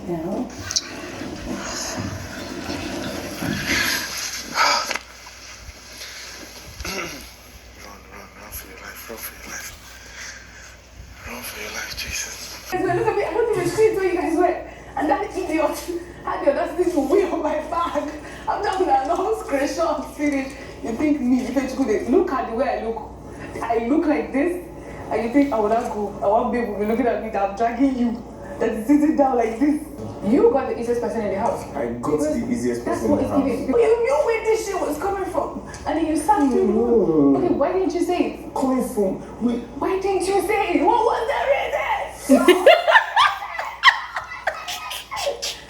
now. Run for your life, run for your life. Run for your life, Jesus. Guys, look at me, I don't even scream where you guys were. And that idiot had the audacity to weigh on my bag. I'm done with that long screenshot finish. You think me, you think good? Look at the way I look. I look like this, and you think I will not go. I want people to be looking at me that I'm dragging you. That is sitting down like this. You got the easiest person in the house. I got the easiest person in the house. You knew where this shit was coming from. And then you sat me. Okay, why didn't you say it? Coming from, wait. Why didn't you say it? What was the reason?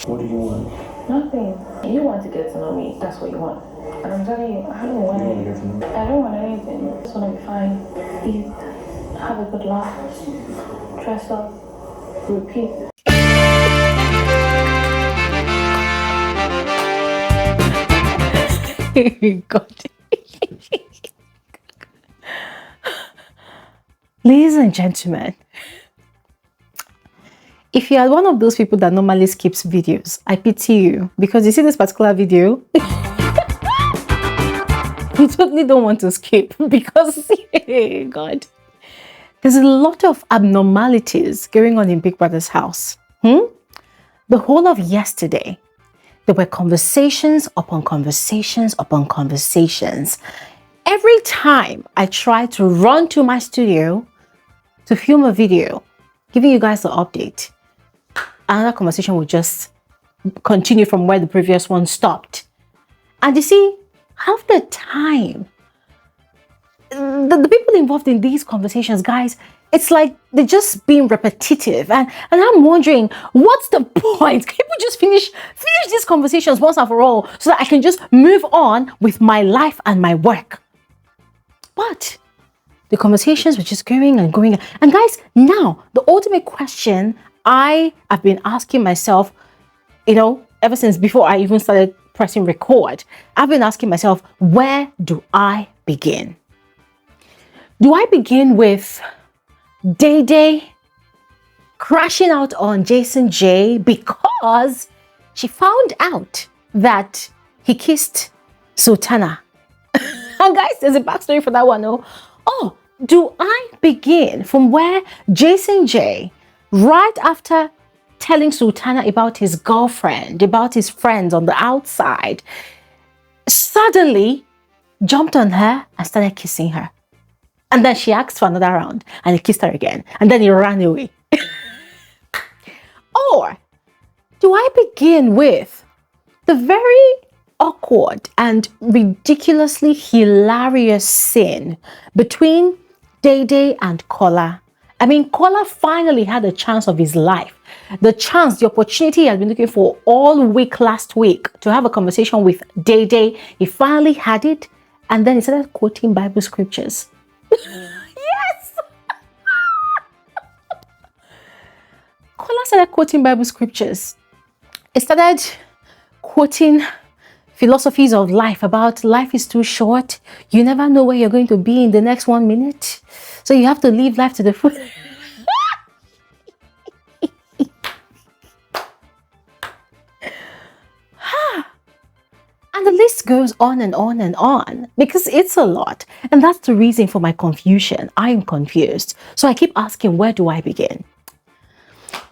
What do you want? Nothing. You want to get to know me. That's what you want. And I'm telling you, I don't want anything. I don't want anything. I just want to be fine. Eat. Have a good laugh. Dress up. Repeat. God. Ladies and gentlemen, if you are one of those people that normally skips videos, I pity you, because you see this particular video, you totally don't want to skip because, God, there's a lot of abnormalities going on in Big Brother's house. The whole of yesterday, there were conversations upon conversations upon conversations. Every time I try to run to my studio to film a video, giving you guys the update, another conversation will just continue from where the previous one stopped. And you see, half the time, the people involved in these conversations, guys, it's like they're just being repetitive. And I'm wondering, what's the point? Can people just finish these conversations once and for all so that I can just move on with my life and my work? But the conversations were just going and going. And guys, now the ultimate question I have been asking myself, ever since before I even started pressing record, I've been asking myself, where do I begin? Do I begin with Dede crashing out on Jason J because she found out that he kissed Sultana? And guys, there's a backstory for that one. Oh, do I begin from where Jason J, right after telling Sultana about his girlfriend, about his friends on the outside, suddenly jumped on her and started kissing her? And then she asked for another round and he kissed her again. And then he ran away. Or do I begin with the very awkward and ridiculously hilarious scene between Dede and Kola? I mean, Kola finally had the chance of his life. The opportunity he had been looking for all week last week to have a conversation with Dede. He finally had it. And then he started quoting Bible scriptures. Yes! Kola started quoting Bible scriptures. He started quoting philosophies of life about life is too short. You never know where you're going to be in the next 1 minute. So you have to live life to the full. And the list goes on and on and on because it's a lot. And that's the reason for my confusion. I'm confused. So I keep asking, where do I begin?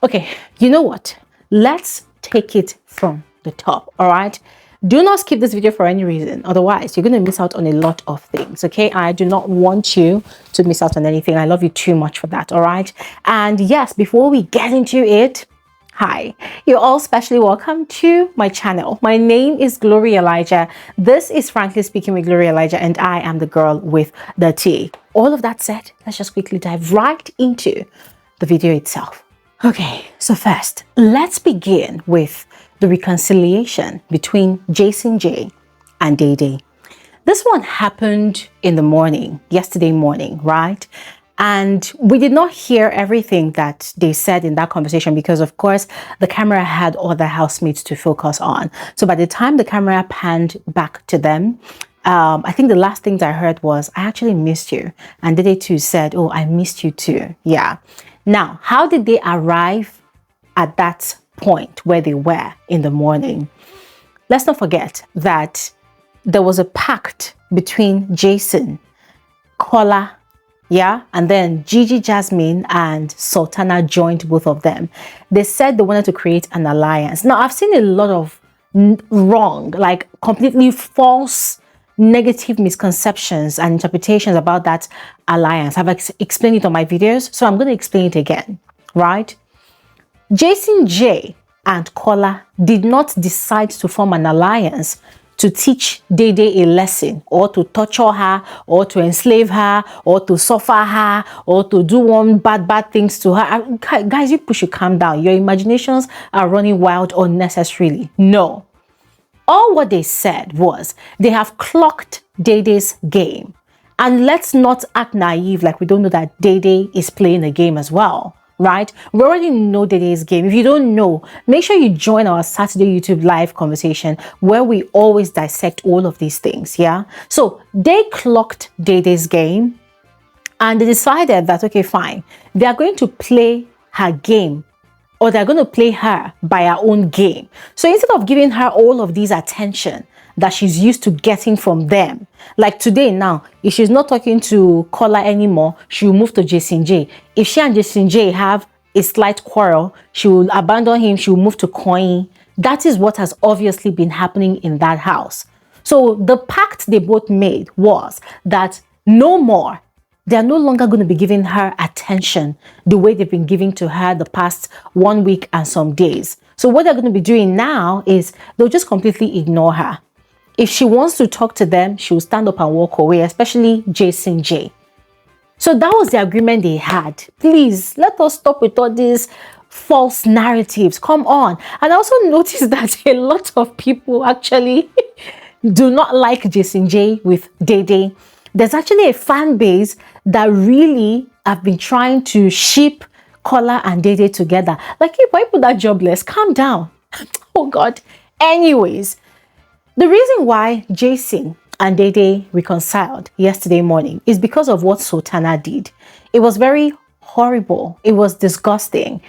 Okay, you know what? Let's take it from the top, all right? Do not skip this video for any reason. Otherwise, you're going to miss out on a lot of things, okay? I do not want you to miss out on anything. I love you too much for that, all right? And yes, before we get into it, hi, you're all specially welcome to my channel. My name is Glory Elijah. This is Frankly Speaking with Glory Elijah, and I am the girl with the tea. All of that said, let's just quickly dive right into the video itself. Okay, so first, let's begin with the reconciliation between Jason J and Dede. This one happened in the morning, yesterday morning, right? And we did not hear everything that they said in that conversation because, of course, the camera had other housemates to focus on. So by the time the camera panned back to them, I think the last things I heard was, I actually missed you. And Dede too said, oh, I missed you too. Yeah. Now, how did they arrive at that point where they were in the morning. Let's not forget that there was a pact between Jason, Kola, yeah, and then Gigi, Jasmine, and Sultana joined both of them. They said they wanted to create an alliance. Now, I've seen a lot of wrong, like completely false, negative misconceptions and interpretations about that alliance. I've explained it on my videos, so I'm going to explain it again, right? Jason J and Kola did not decide to form an alliance to teach Dede a lesson, or to torture her, or to enslave her, or to suffer her, or to do one bad things to her. Guys, you should calm down. Your imaginations are running wild unnecessarily. No. All what they said was they have clocked Dede's game. And let's not act naive like we don't know that Dede is playing a game as well. Right? We already know Dede's game. If you don't know, make sure you join our Saturday YouTube live conversation where we always dissect all of these things, yeah? So they clocked Dede's game and they decided that, okay, fine, they are going to play her game, or they're going to play her by her own game. So instead of giving her all of these attention that she's used to getting from them, like today now, if she's not talking to Kola anymore, she will move to Jason J. If she and Jason J have a slight quarrel, she will abandon him, she will move to Coin. That is what has obviously been happening in that house. So the pact they both made was that no more, they're no longer going to be giving her attention the way they've been giving to her the past 1 week and some days. So what they're going to be doing now is they'll just completely ignore her. If she wants to talk to them, she'll stand up and walk away, especially Jason J. So that was the agreement they had. Please, let us stop with all these false narratives. Come on. And I also noticed that a lot of people actually do not like Jason J with Dede. There's actually a fan base that really have been trying to ship Kola and Dede together. Like, hey, why put that jobless? Calm down. Oh, God. Anyways, the reason why Jason and Dede reconciled yesterday morning is because of what Sultana did. It was very horrible. It was disgusting.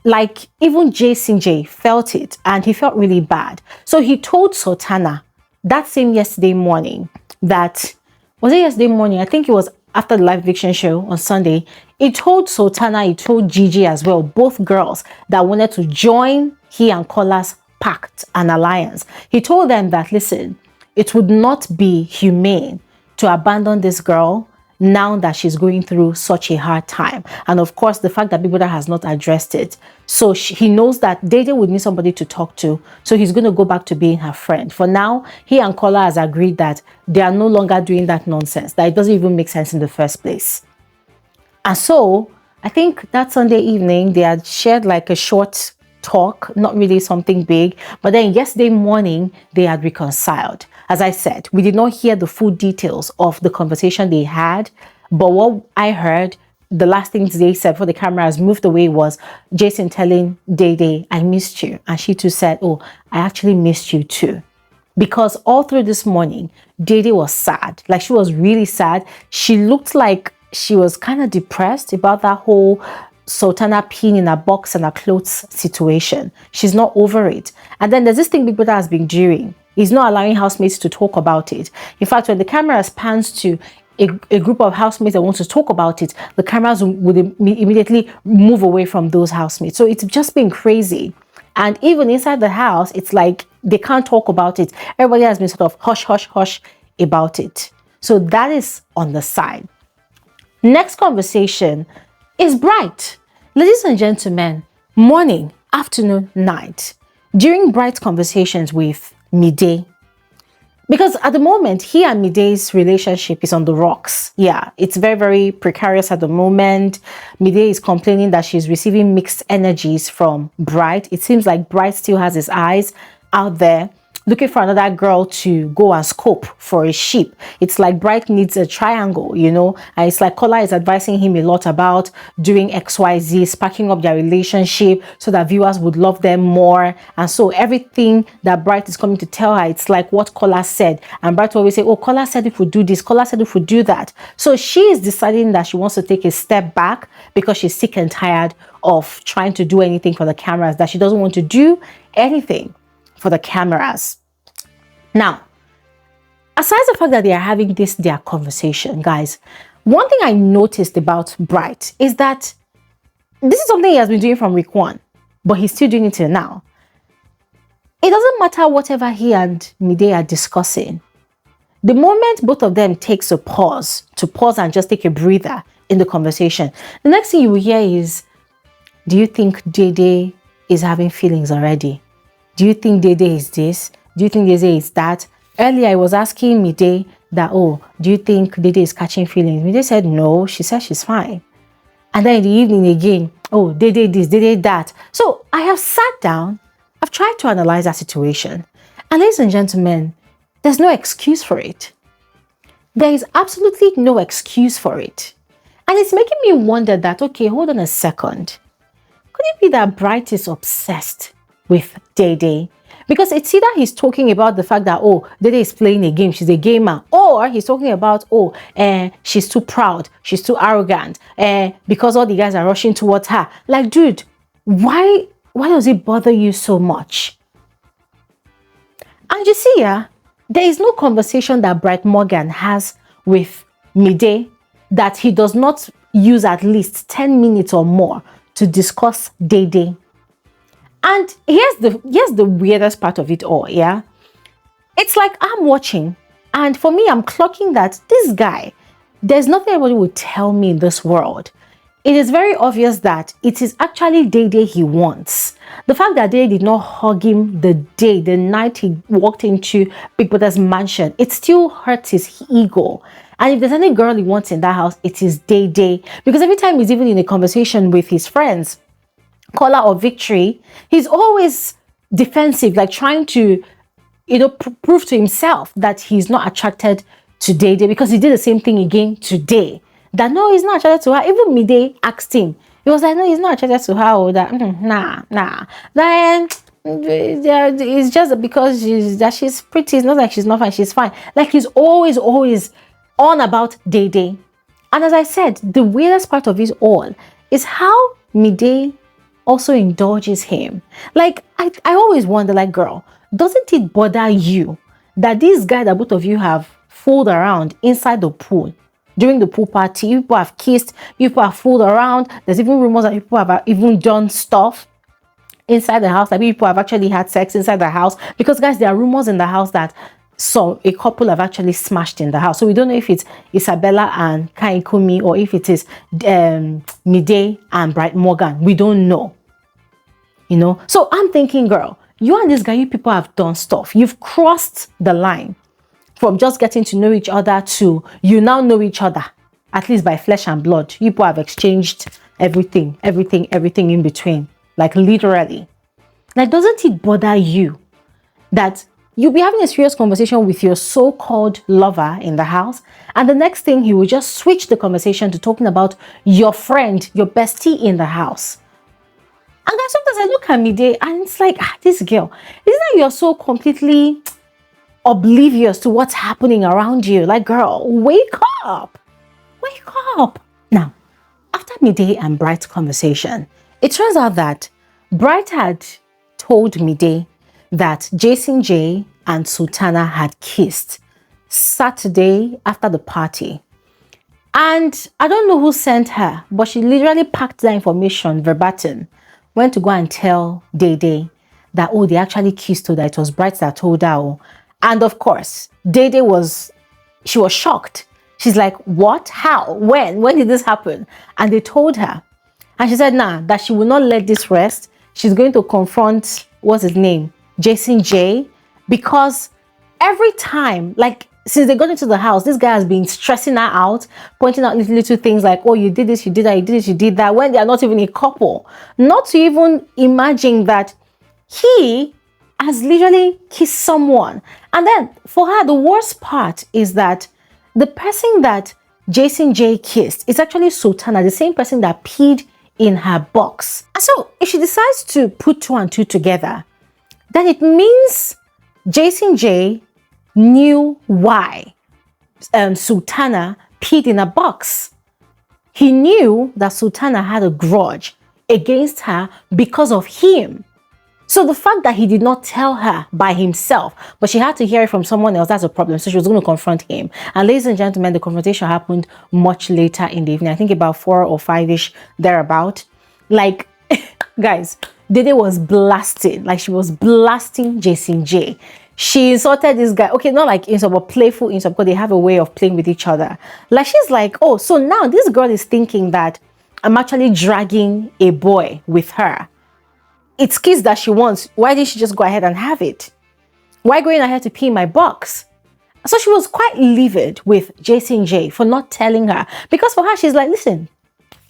Like, even Jason J felt it and he felt really bad. So he told Sultana that same yesterday morning that, was it yesterday morning? I think it was after the live eviction show on Sunday. He told Sultana, he told Gigi as well, both girls that wanted to join he and Kola's pact and alliance. He told them that, listen, it would not be humane to abandon this girl now that she's going through such a hard time. And of course, the fact that Bigher has not addressed it. So he knows that Dede would need somebody to talk to. So he's going to go back to being her friend. For now, he and Kola has agreed that they are no longer doing that nonsense, that it doesn't even make sense in the first place. And so I think that Sunday evening, they had shared like a short talk, not really something big. But then yesterday morning, they had reconciled. As I said, we did not hear the full details of the conversation they had. But what I heard, the last things they said before the cameras moved away was Jason telling Dede, I missed you. And she too said, oh, I actually missed you too. Because all through this morning, Dede was sad. Like, she was really sad. She looked like she was kind of depressed about that whole Sultana peeing in a box and her clothes situation. She's not over it. And then there's this thing Bigher has been doing. He's not allowing housemates to talk about it. In fact, when the camera pans to a group of housemates that want to talk about it, the cameras would immediately move away from those housemates. So it's just been crazy. And even inside the house, it's like they can't talk about it. Everybody has been sort of hush, hush, hush about it. So that is on the side. Next conversation is Bright. Ladies and gentlemen, morning, afternoon, night. During Bright's conversations with Mide, because at the moment, he and Mide's relationship is on the rocks. Yeah, it's very, very precarious at the moment. Mide is complaining that she's receiving mixed energies from Bright. It seems like Bright still has his eyes out there, looking for another girl to go and scope for a ship. It's like Bright needs a triangle, you know, and it's like Kola is advising him a lot about doing XYZ, sparking up their relationship so that viewers would love them more. And so everything that Bright is coming to tell her, it's like what Kola said. And Bright will always say, oh, Kola said if we do this, Kola said if we do that. So she is deciding that she wants to take a step back because she's sick and tired of trying to do anything for the cameras, that she doesn't want to do anything for the cameras. Now, aside the fact that they are having their conversation, guys, one thing I noticed about Bright is that this is something he has been doing from week 1, but he's still doing it till now. It doesn't matter whatever he and Mide are discussing. The moment both of them takes a pause, and just take a breather in the conversation, the next thing you will hear is, do you think Dede is having feelings already? Do you think Dede is this? Do you think Dede is that? Earlier, I was asking Mide that, oh, do you think Dede is catching feelings? Mide said no, she said she's fine. And then in the evening again, oh, Dede this, Dede that. So I have sat down, I've tried to analyze that situation. And ladies and gentlemen, there's no excuse for it. There is absolutely no excuse for it. And it's making me wonder that, okay, hold on a second. Could it be that Bright is obsessed with Dede? Because it's either he's talking about the fact that, oh, Dede is playing a game, she's a gamer, or he's talking about, oh, she's too proud, she's too arrogant, because all the guys are rushing towards her. Like, dude, why does it bother you so much? And you see, there is no conversation that Bright Morgan has with Mide that he does not use at least 10 minutes or more to discuss Dede. And here's the weirdest part of it all, yeah? It's like I'm watching, and for me, I'm clocking that this guy, there's nothing anybody would tell me in this world. It is very obvious that it is actually Dede he wants. The fact that Dede did not hug him the night he walked into Big Brother's mansion, it still hurts his ego. And if there's any girl he wants in that house, it is Dede. Because every time he's even in a conversation with his friends, Kola or Victory, he's always defensive, like trying to, prove to himself that he's not attracted to Dede, because he did the same thing again today. That no, he's not attracted to her. Even Mide asked him. He was like, no, he's not attracted to her. Or that, nah. Then it's just because she's pretty. It's not like she's not fine. She's fine. Like he's always on about Dede. And as I said, the weirdest part of it all is how Mide also indulges him. Like I always wonder, like, girl, doesn't it bother you that this guy that both of you have fooled around inside the pool? During the pool party, people have kissed, people have fooled around. There's even rumors that people have even done stuff inside the house. Like people have actually had sex inside the house. Because guys, there are rumors in the house that a couple have actually smashed in the house. So we don't know if it's Isabella and Kaikumi or if it is Mide and Bright Morgan. We don't know. So I'm thinking, girl, you and this guy, you people have done stuff. You've crossed the line. From just getting to know each other to you now know each other, at least by flesh and blood. You people have exchanged everything in between. Like literally. Like, doesn't it bother you that you'll be having a serious conversation with your so-called lover in the house, and the next thing he will just switch the conversation to talking about your friend, your bestie in the house? And then sometimes I look at Mide and it's like, this girl, isn't that you're so completely oblivious to what's happening around you? Like, girl, wake up. Now, after Mide and Bright's conversation, it turns out that Bright had told Mide that Jason J and Sultana had kissed Saturday after the party. And I don't know who sent her, but she literally packed that information verbatim, went to go and tell Dede that, oh, they actually kissed her, that it was Bright that told her. Oh. And of course, Dede was shocked. She's like, what? How? When did this happen? And they told her. And she said, nah, that she will not let this rest. She's going to confront, what's his name? Jason J. Because every time, like, since they got into the house, this guy has been stressing her out, pointing out little things like, oh, you did this, you did that, you did this, you did that, when they are not even a couple. Not to even imagine that he has literally kissed someone. And then for her, the worst part is that the person that Jason J kissed is actually Sultana, the same person that peed in her box. And so if she decides to put 2 and 2 together, then it means Jason J knew why Sultana peed in a box. He knew that Sultana had a grudge against her because of him. So the fact that he did not tell her by himself, but she had to hear it from someone else, that's a problem. So she was going to confront him. And ladies and gentlemen, the confrontation happened much later in the evening. I think about 4 or 5-ish thereabout. Like, guys, Dede was blasting. Like, she was blasting Jason J. She insulted this guy. Okay, not like insult, but playful insult, because they have a way of playing with each other. Like, she's like, oh, so now this girl is thinking that I'm actually dragging a boy with her. It's kiss that she wants. Why didn't she just go ahead and have it? Why going ahead to pee in my box? So she was quite livid with Jason J for not telling her. Because for her, she's like, listen,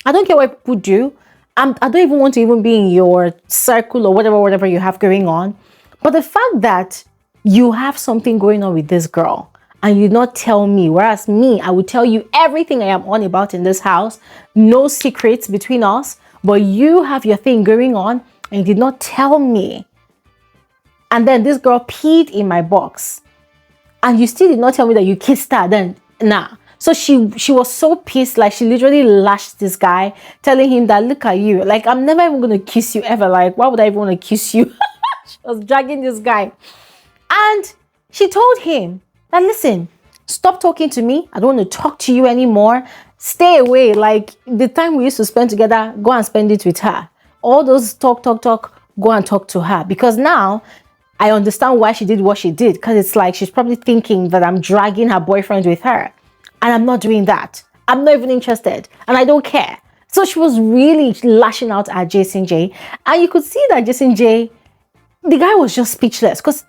I don't care what people do. I don't even want to even be in your circle or whatever you have going on. But the fact that you have something going on with this girl and you not tell me, whereas me, I would tell you everything I am on about in this house, no secrets between us, but you have your thing going on and you did not tell me. And then this girl peed in my box and you still did not tell me that you kissed her. Then nah. So she was so pissed, like she literally lashed this guy, telling him that, look at you, like I'm never even gonna kiss you ever. Like, why would I even want to kiss you? She was dragging this guy. And she told him that, listen, stop talking to me. I don't want to talk to you anymore. Stay away. Like the time we used to spend together, go and spend it with her. All those talk, go and talk to her. Because now I understand why she did what she did. Because it's like she's probably thinking that I'm dragging her boyfriend with her. And I'm not doing that. I'm not even interested. And I don't care. So she was really lashing out at Jason J. And you could see that Jason J, the guy was just speechless. Because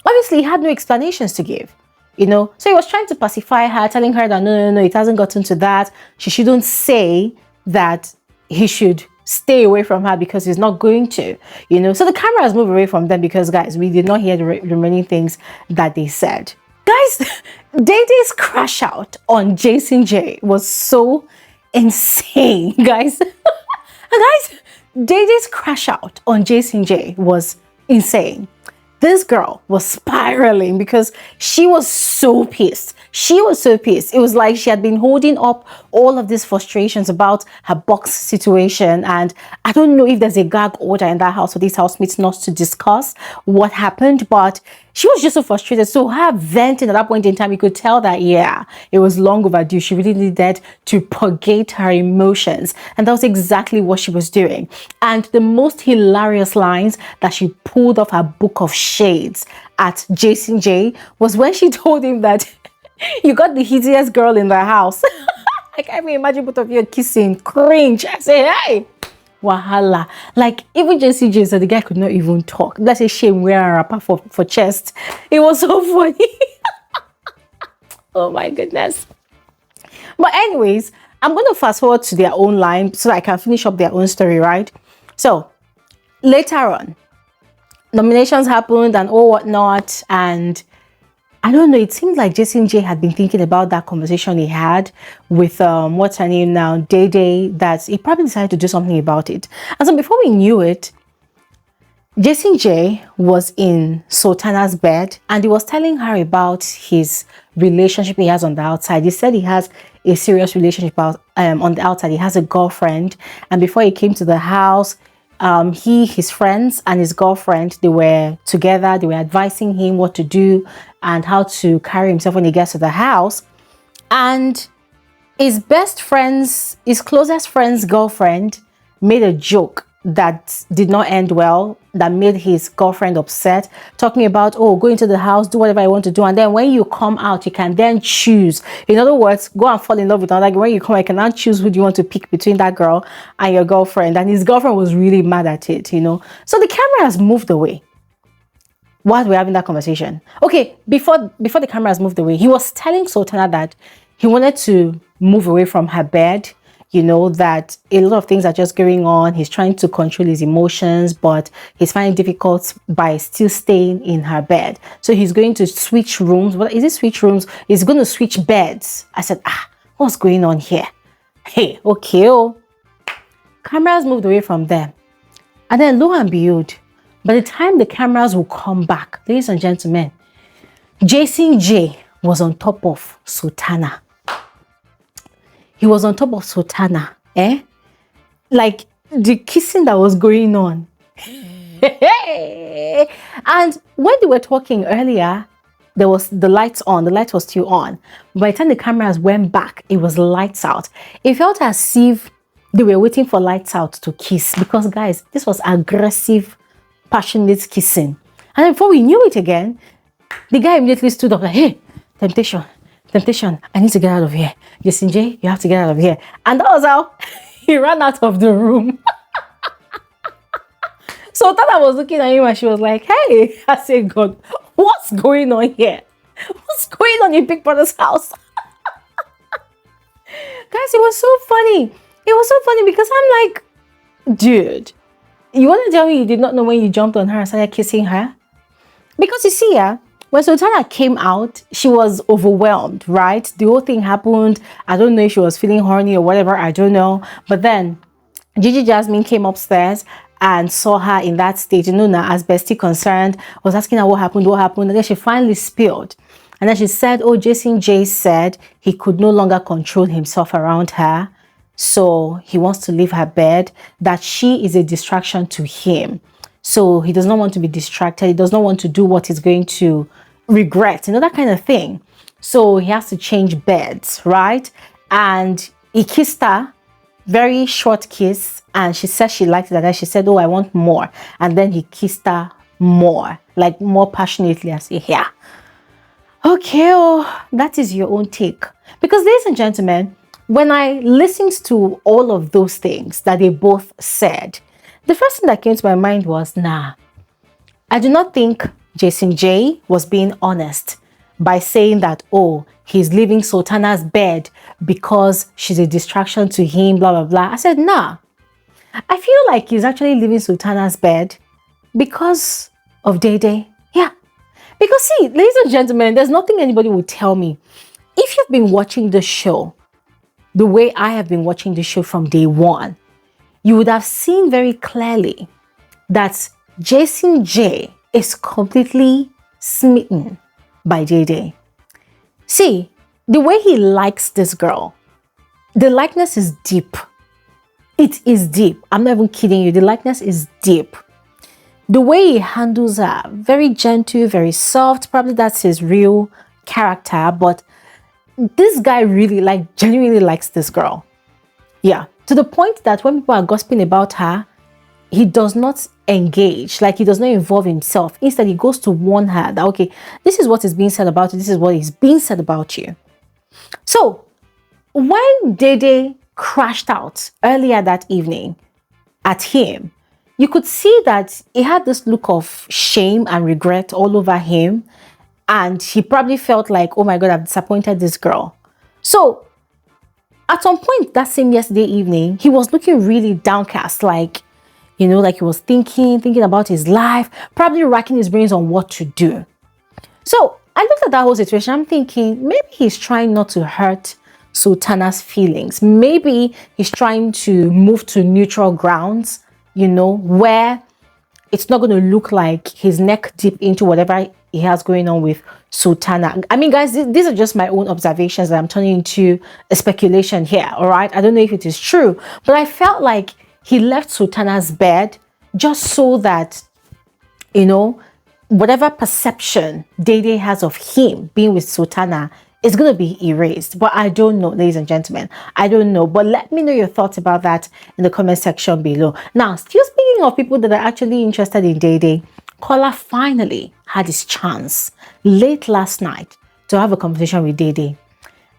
obviously he had no explanations to give. You know, so he was trying to pacify her, telling her that no, it hasn't gotten to that. She shouldn't say that he should stay away from her because he's not going to, you know. So the camera has moved away from them because, guys, we did not hear the remaining things that they said. Guys, Dede's crash out on Jason J was so insane, guys. And guys, Dede's crash out on Jason J was insane. This girl was spiraling because she was so pissed. She was so pissed. It was like she had been holding up all of these frustrations about her box situation. And I don't know if there's a gag order in that house for these housemates not to discuss what happened, but she was just so frustrated. So her venting at that point in time, you could tell that, yeah, it was long overdue. She really needed to purgate her emotions. And that was exactly what she was doing. And the most hilarious lines that she pulled off her book of shades at Jason J was when she told him that you got the easiest girl in the house. I can't even imagine both of you kissing. Cringe. I say, hey, wahala. Like, even Jason J said the guy could not even talk. That's a shame wearing a wrapper for chest. It was so funny. Oh my goodness. But anyways, I'm going to fast forward to their own line so I can finish up their own story, right? So later on, nominations happened and all whatnot, and I don't know, it seemed like Jason J had been thinking about that conversation he had with what's her name now, Dede, that he probably decided to do something about it. And so before we knew it, Jason J was in Sultana's bed and he was telling her about his relationship he has on the outside. He said he has a serious relationship on the outside. He has a girlfriend, and before he came to the house, his friends and his girlfriend, they were together. They were advising him what to do and how to carry himself when he gets to the house. And his closest friend's girlfriend made a joke that did not end well, that made his girlfriend upset, talking about, oh, go into the house, do whatever I want to do, and then when you come out, you can then choose. In other words, go and fall in love with another. Like, when you come, I can now choose who do you want to pick between that girl and your girlfriend. And his girlfriend was really mad at it, you know. So the camera has moved away while we're having that conversation. Okay, before the camera has moved away, he was telling Sultana that he wanted to move away from her bed. You know, that a lot of things are just going on. He's trying to control his emotions, but he's finding it difficult by still staying in her bed. So he's going to switch rooms. What is it? Switch rooms? He's going to switch beds. I said, what's going on here? Hey, okay. Oh, cameras moved away from them. And then lo and behold, by the time the cameras will come back, ladies and gentlemen, Jason J was on top of Sultana. He was on top of Sultana, Like, the kissing that was going on. And when they were talking earlier, there was the lights on, the light was still on. By the time the cameras went back, it was lights out. It felt as if they were waiting for lights out to kiss, because guys, this was aggressive, passionate kissing. And before we knew it again, the guy immediately stood up like, hey, temptation, I need to get out of here. Jason J, you have to get out of here. And that was how he ran out of the room. So Sultana was looking at him and she was like, hey, I said, God, what's going on here? What's going on in Big Brother's house? Guys, it was so funny. It was so funny because I'm like, dude, you want to tell me you did not know when you jumped on her and started kissing her? Because you see, when Sultana came out, she was overwhelmed, right? The whole thing happened. I don't know if she was feeling horny or whatever. I don't know. But then Gigi Jasmine came upstairs and saw her in that stage. Nuna, as bestie concerned, was asking her what happened. And then she finally spilled. And then she said, oh, Jason J said he could no longer control himself around her. So he wants to leave her bed, that she is a distraction to him. So he does not want to be distracted. He does not want to do what he's going to regret, that kind of thing. So he has to change beds, right? And he kissed her, very short kiss. And she said she liked it. And then she said, oh, I want more. And then he kissed her more, like more passionately. I say, yeah. Okay, oh, that is your own take. Because ladies and gentlemen, when I listened to all of those things that they both said, the first thing that came to my mind was, nah, I do not think Jason J was being honest by saying that, oh, he's leaving Sultana's bed because she's a distraction to him, blah, blah, blah. I said, nah. I feel like he's actually leaving Sultana's bed because of Dede. Yeah. Because see, ladies and gentlemen, there's nothing anybody will tell me. If you've been watching the show the way I have been watching the show from day one, you would have seen very clearly that Jason J is completely smitten by Dede. See, the way he likes this girl, the likeness is deep. It is deep. I'm not even kidding you. The likeness is deep. The way he handles her, very gentle, very soft. Probably that's his real character. But this guy really, genuinely likes this girl. Yeah. To the point that when people are gossiping about her, he does not engage. He does not involve himself. Instead, he goes to warn her that, okay, this is what is being said about you. This is what is being said about you. So, when Dede crashed out earlier that evening at him, you could see that he had this look of shame and regret all over him. And he probably felt like, oh my God, I've disappointed this girl. So at some point that same yesterday evening, he was looking really downcast, like he was thinking about his life, probably racking his brains on what to do. So I looked at that whole situation. I'm thinking maybe he's trying not to hurt Sultana's feelings. Maybe he's trying to move to neutral grounds, where it's not going to look like he's neck deep into whatever he has going on with Sultana. I mean, guys, these are just my own observations that I'm turning into a speculation here, all right? I don't know if it is true, but I felt like he left Sultana's bed just so that, whatever perception Dede has of him being with Sultana is going to be erased. But I don't know, ladies and gentlemen. I don't know. But let me know your thoughts about that in the comment section below. Now, still speaking of people that are actually interested in Dede, Kola finally had his chance late last night to have a conversation with Dede.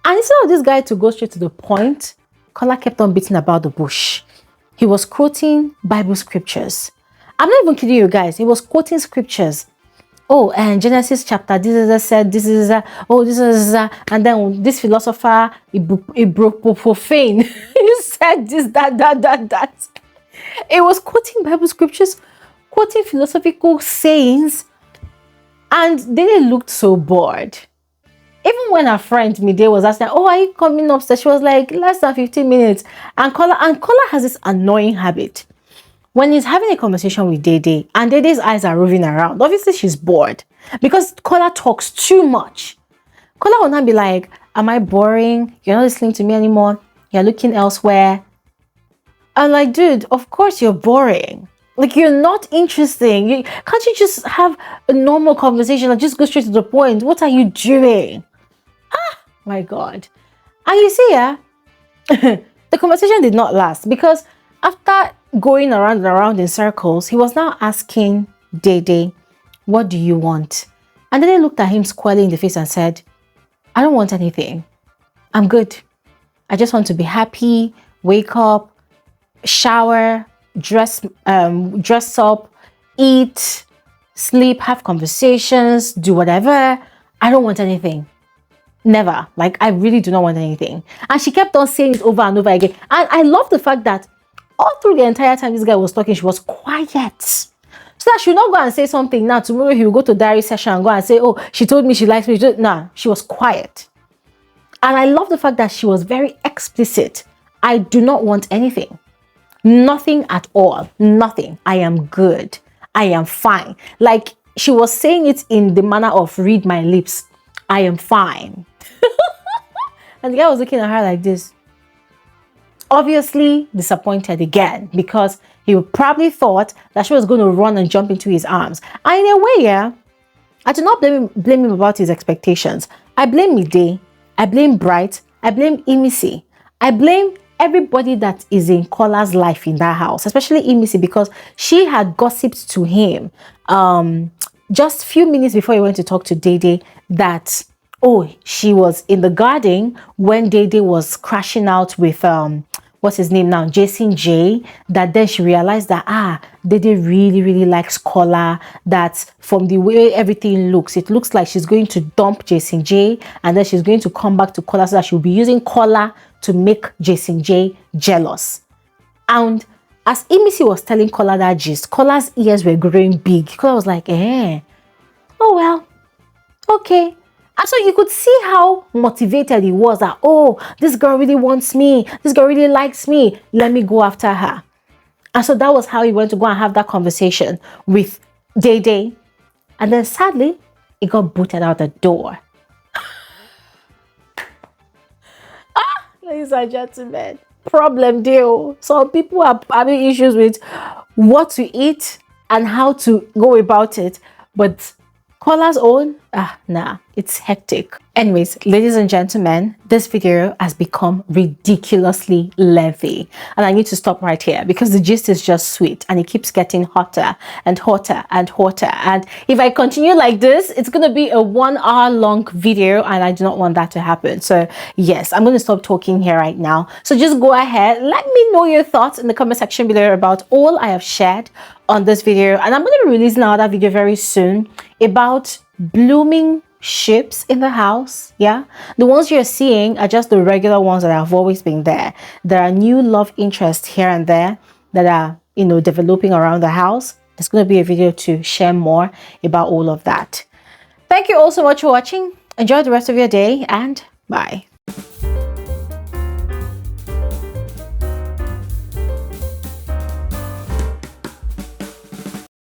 And instead of this guy to go straight to the point, Kola kept on beating about the bush. He was quoting Bible scriptures. I'm not even kidding you guys. He was quoting scriptures. Oh, and Genesis chapter, this is said, this is oh, this is and then this philosopher, profane. He said this, that. It was quoting Bible scriptures, quoting philosophical sayings, and they looked so bored. Even when her friend Mide was asking, oh, are you coming upstairs? She was like, less than 15 minutes. And Kola has this annoying habit. When he's having a conversation with Dede and Dede's eyes are roving around, obviously she's bored because Kola talks too much. Kola will not be like, am I boring? You're not listening to me anymore. You're looking elsewhere. I'm like, dude, of course you're boring. Like, you're not interesting. Can't you just have a normal conversation and just go straight to the point? What are you doing? My God. And you see, yeah, the conversation did not last because after going around and around in circles, he was now asking Dede, what do you want? And then they looked at him squarely in the face and said, I don't want anything. I'm good. I just want to be happy, wake up, shower, dress up, eat, sleep, have conversations, do whatever. I don't want anything. Never. Like, I really do not want anything. And she kept on saying it over and over again. And I love the fact that all through the entire time this guy was talking, she was quiet. So that she would not go and say something. Now, tomorrow he will go to diary session and go and say, oh, she told me she likes me. Nah, she was quiet. And I love the fact that she was very explicit. I do not want anything. Nothing at all. Nothing. I am good. I am fine. Like, she was saying it in the manner of read my lips. I am fine. And the guy was looking at her like this. Obviously disappointed again because he probably thought that she was going to run and jump into his arms. And in a way, yeah, I do not blame him about his expectations. I blame Mide. I blame Bright. I blame Imisi. I blame everybody that is in Kola's life in that house, especially Imisi, because she had gossiped to him just a few minutes before he went to talk to Dede that, oh, she was in the garden when Dede was crashing out with what's his name now, Jason J, that then she realized that Dede really likes Kola, that from the way everything looks, it looks like she's going to dump Jason J and then she's going to come back to Kola so that she'll be using Kola to make Jason J jealous. And as Imisi was telling Kola that gist, Kola's ears were growing big. Kola was like, oh well, okay. And so you could see how motivated he was that, oh, this girl really wants me. This girl really likes me. Let me go after her. And so that was how he went to go and have that conversation with Dede. And then sadly, he got booted out the door. Ladies and gentlemen, problem deal. Some people are having issues with what to eat and how to go about it. But Kola's own, nah, it's hectic. Anyways, ladies and gentlemen, this video has become ridiculously lengthy and I need to stop right here because the gist is just sweet and it keeps getting hotter and hotter and hotter. And if I continue like this, it's going to be a 1 hour long video and I do not want that to happen. So yes, I'm going to stop talking here right now. So just go ahead, let me know your thoughts in the comment section below about all I have shared on this video. And I'm going to be releasing another video very soon about blooming ships in the house. Yeah, the ones you're seeing are just the regular ones that have always been there. There are new love interests here and there that are, you know, developing around the house. There's going to be a video to share more about all of that. Thank you all so much for watching. Enjoy the rest of your day and bye.